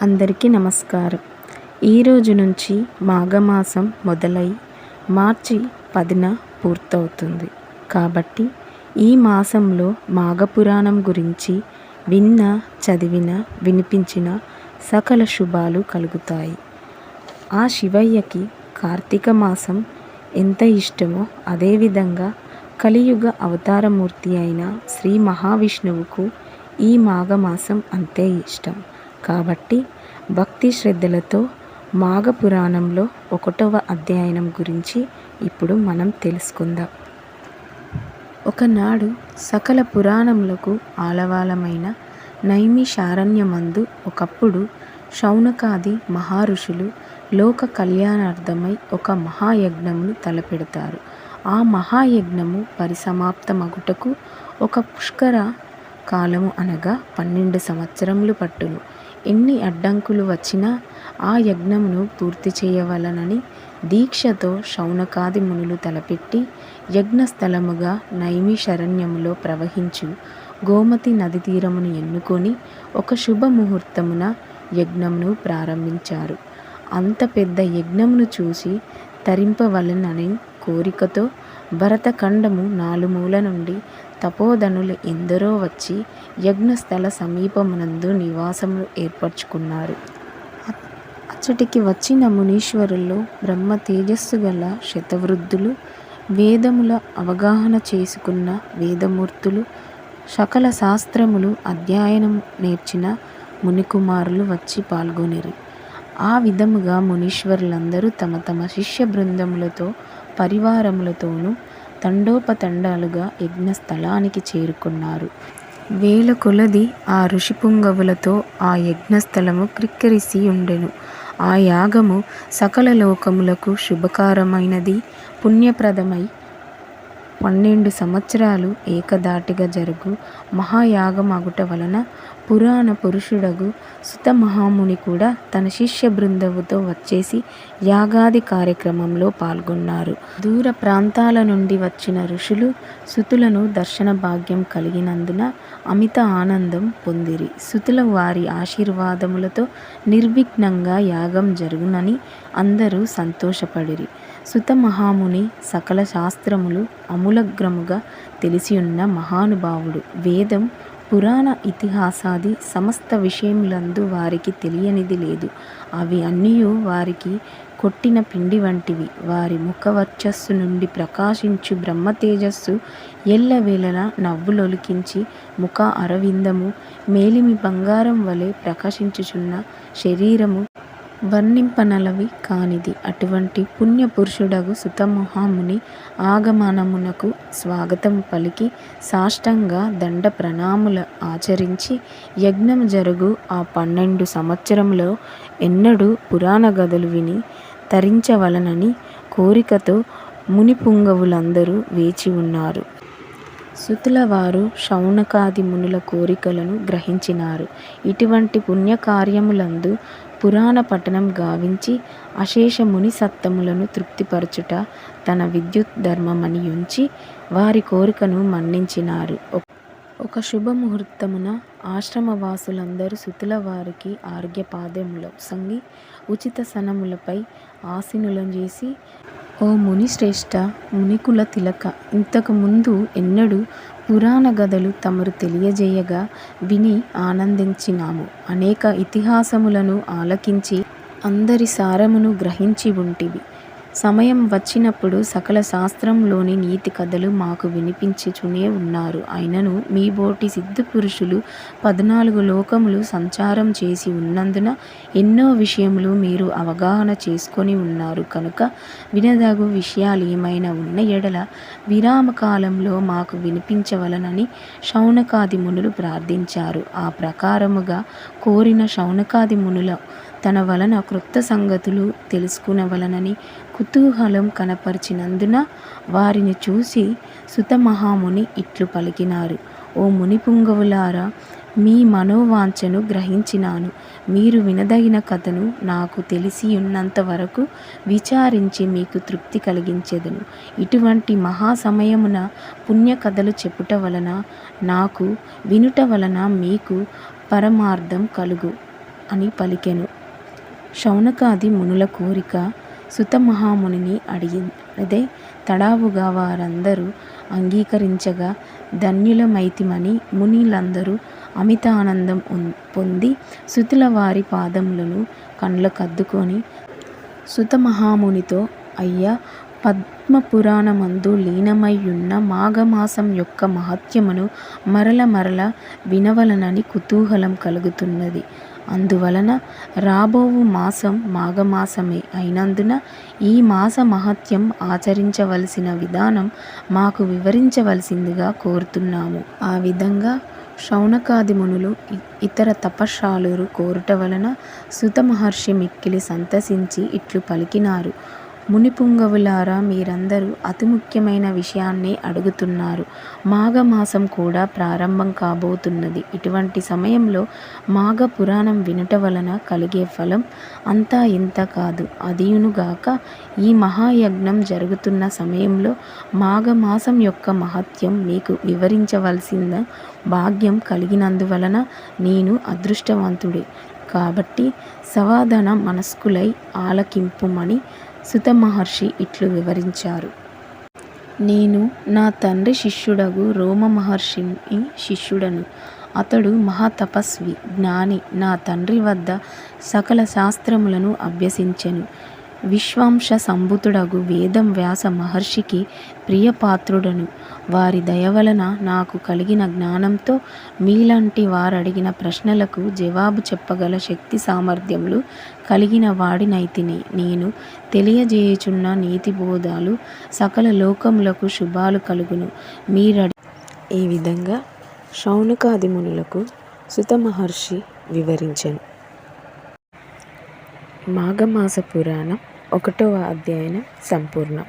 అందరికీ నమస్కారం. ఈరోజు నుంచి మాఘమాసం మొదలై మార్చి 10న పూర్తవుతుంది. కాబట్టి ఈ మాసంలో మాఘపురాణం గురించి విన్నా, చదివినా, వినిపించిన సకల శుభాలు కలుగుతాయి. ఆ శివయ్యకి కార్తీక మాసం ఎంత ఇష్టమో అదేవిధంగా కలియుగ అవతారమూర్తి అయిన శ్రీ మహావిష్ణువుకు ఈ మాఘమాసం అంతే ఇష్టం. కాబట్టి భక్తి శ్రద్ధలతో మాఘపురాణంలో 1వ అధ్యాయం గురించి ఇప్పుడు మనం తెలుసుకుందాం. ఒకనాడు సకల పురాణములకు ఆలవాలమైన నైమిషారణ్యమందు ఒకప్పుడు శౌనకాది మహర్షులు లోక కళ్యాణార్థమై ఒక మహాయజ్ఞమును తలపెడతారు. ఆ మహాయజ్ఞము పరిసమాప్తమగుటకు ఒక పుష్కర కాలము అనగా 12 సంవత్సరములు పట్టును. ఎన్ని అడ్డంకులు వచ్చినా ఆ యజ్ఞమును పూర్తి చేయవలనని దీక్షతో శౌనకాది మునులు తలపెట్టి యజ్ఞస్థలముగా నైమిషారణ్యములో ప్రవహించు గోమతి నది తీరమును ఎన్నుకొని ఒక శుభముహూర్తమున యజ్ఞమును ప్రారంభించారు. అంత పెద్ద యజ్ఞమును చూసి తరింపవలనని కోరికతో భరతఖండము నాలుమూల నుండి తపోధనులు ఎందరో వచ్చి యజ్ఞస్థల సమీపమునందు నివాసములు ఏర్పరచుకున్నారు. అచ్చటికి వచ్చిన మునీశ్వరుల్లో బ్రహ్మ తేజస్సు గల శతవృద్ధులు, వేదముల అవగాహన చేసుకున్న వేదమూర్తులు, సకల శాస్త్రములు అధ్యయనం నేర్చిన మునికుమారులు వచ్చి పాల్గొనిరి. ఆ విధముగా మునీశ్వరులందరూ తమ తమ శిష్య బృందములతో పరివారములతోనూ తండోపతండాలుగా యజ్ఞస్థలానికి చేరుకున్నారు. వేల కొలది ఆ ఋషిపుంగవులతో ఆ యజ్ఞస్థలము క్రిక్కిరిసి ఉండెను. ఆ యాగము సకల లోకములకు శుభకరమైనది, పుణ్యప్రదమై 12 సంవత్సరాలు ఏకధాటిగా జరుగు మహాయాగమగుట వలన పురాణ పురుషుడగు సుత మహాముని కూడా తన శిష్య బృందముతో వచ్చేసి యాగాది కార్యక్రమంలో పాల్గొన్నారు. దూర ప్రాంతాల నుండి వచ్చిన ఋషులు సుతులను దర్శన భాగ్యం కలిగినందున అమిత ఆనందం పొందిరి. సుతుల వారి ఆశీర్వాదములతో నిర్విఘ్నంగా యాగం జరుగునని అందరూ సంతోషపడిరి. సుత మహాముని సకల శాస్త్రములు అమూలగ్రముగా తెలిసియున్న మహానుభావుడు. వేదం, పురాణ ఇతిహాసాది సమస్త విషయములందు వారికి తెలియనిది లేదు. అవి అన్నియు వారికి కొట్టిన పిండి వంటివి. వారి ముఖవర్చస్సు నుండి ప్రకాశించు బ్రహ్మతేజస్సు ఎల్లవేళలా నవ్వులొలికించి ముఖ అరవిందము మేలిమి బంగారం వలె ప్రకాశించుచున్న శరీరము వర్ణింపనలవి కానిది. అటువంటి పుణ్యపురుషుడగు సుతమహాముని ఆగమనమునకు స్వాగతం పలికి సాష్టాంగ దండ ప్రణాములు ఆచరించి యజ్ఞం జరుగు ఆ 12 సంవత్సరములో ఎన్నడూ పురాణ గదలు విని తరించవలనని కోరికతో మునిపుంగవులందరూ వేచి ఉన్నారు. సుతుల వారు శౌనకాది మునుల కోరికలను గ్రహించినారు. ఇటువంటి పుణ్యకార్యములందు పురాణ పఠనం గావించి అశేష ముని సత్తములను తృప్తిపరచుట తన విద్యుత్ ధర్మమని యుంచి వారి కోరికను మన్నించినారు. ఒక శుభముహూర్తమున ఆశ్రమవాసులందరూ సుతుల వారికి ఆర్ఘ్యపాద్యములు సంగి ఉచిత సనములపై ఆసీనులను చేసి, ఓ ముని శ్రేష్ఠ, మునికుల తిలక, ఇంతకు ముందు ఎన్నడూ పురాణ గదలు తమరు తెలియజేయగా విని ఆనందించినాము. అనేక ఇతిహాసములను ఆలకించి అందరి సారమును గ్రహించి ఉంటివి. సమయం వచ్చినప్పుడు సకల శాస్త్రంలోని నీతి కథలు మాకు వినిపించుచునే ఉన్నారు. అయినను మీ బోటి సిద్ధ పురుషులు 14 లోకములు సంచారం చేసి ఉన్నందున ఎన్నో విషయములు మీరు అవగాహన చేసుకొని ఉన్నారు కనుక వినదగు విషయాలు ఏమైనా ఉన్న ఎడల విరామకాలంలో మాకు వినిపించవలనని శౌనకాది మునులు ప్రార్థించారు. ఆ ప్రకారముగా కోరిన శౌనకాది మునుల తన వలన క్రొత్త సంగతులు తెలుసుకునవలనని కుతూహలం కనపరిచినందున వారిని చూసి సుత మహాముని ఇట్లు పలికినారు. ఓ మునిపుంగవులారా, మీ మనోవాంఛను గ్రహించినాను. మీరు వినదగిన కథను నాకు తెలిసియున్నంత వరకు విచారించి మీకు తృప్తి కలిగించెదను. ఇటువంటి మహాసమయమున పుణ్యకథలు చెప్పుట వలన నాకు, వినుట వలన మీకు పరమార్థం కలుగు. అని పలికెను. శౌనకాది మునుల కోరిక సుతమహామునిని అడిగినదే తడావుగా వారందరూ అంగీకరించగా ధన్యులమైతిమని మునులందరూ అమితానందం పొంది సుతుల వారి పాదములను కండ్లకద్దుకొని సుతమహామునితో, అయ్యా, పద్మపురాణమందు లీనమైయున్న మాఘమాసం యొక్క మహత్యమును మరల మరల వినవలనని కుతూహలం కలుగుతున్నది. అందువలన రాబోవు మాసం మాఘమాసమే అయినందున ఈ మాస మహత్యం ఆచరించవలసిన విధానం మాకు వివరించవలసిందిగా కోరుతున్నాము. ఆ విధంగా శౌనకాది మునులు ఇతర తపశ్శాలురు కోరుట వలన సుతమహర్షి మిక్కిలి సంతసించి ఇట్లు పలికినారు. మునిపుంగవులారా, మీరందరూ అతి ముఖ్యమైన విషయాన్నే అడుగుతున్నారు. మాఘమాసం కూడా ప్రారంభం కాబోతున్నది. ఇటువంటి సమయంలో మాఘ పురాణం వినుట వలన కలిగే ఫలం అంతా ఇంత కాదు. అదియునుగాక ఈ మహాయజ్ఞం జరుగుతున్న సమయంలో మాఘమాసం యొక్క మహత్యం మీకు వివరించవలసిన భాగ్యం కలిగినందువలన నేను అదృష్టవంతుడే. కాబట్టి సవాదన మనస్కులై ఆలకింపుమని సుతమహర్షి ఇట్లు వివరించారు. నేను నా తండ్రి శిష్యుడగు రోమ మహర్షిని శిష్యుడను. అతడు మహాతపస్వి, జ్ఞాని. నా తండ్రి వద్ద సకల శాస్త్రములను అభ్యసించెను. విశ్వాంశ సంభుతుడగు వేదం వ్యాస మహర్షికి ప్రియపాత్రుడను. వారి దయవలన నాకు కలిగిన జ్ఞానంతో మీలాంటి వారడిగిన ప్రశ్నలకు జవాబు చెప్పగల శక్తి సామర్థ్యములు కలిగిన వాడినైతిని. నేను తెలియజేయుచున్న నీతిబోధాలు సకల లోకములకు శుభాలు కలుగును. ఈ విధంగా శౌనకాది మునులకు సుతమహర్షి వివరించెను. మాఘమాస పురాణం 1వ అధ్యాయం సంపూర్ణం.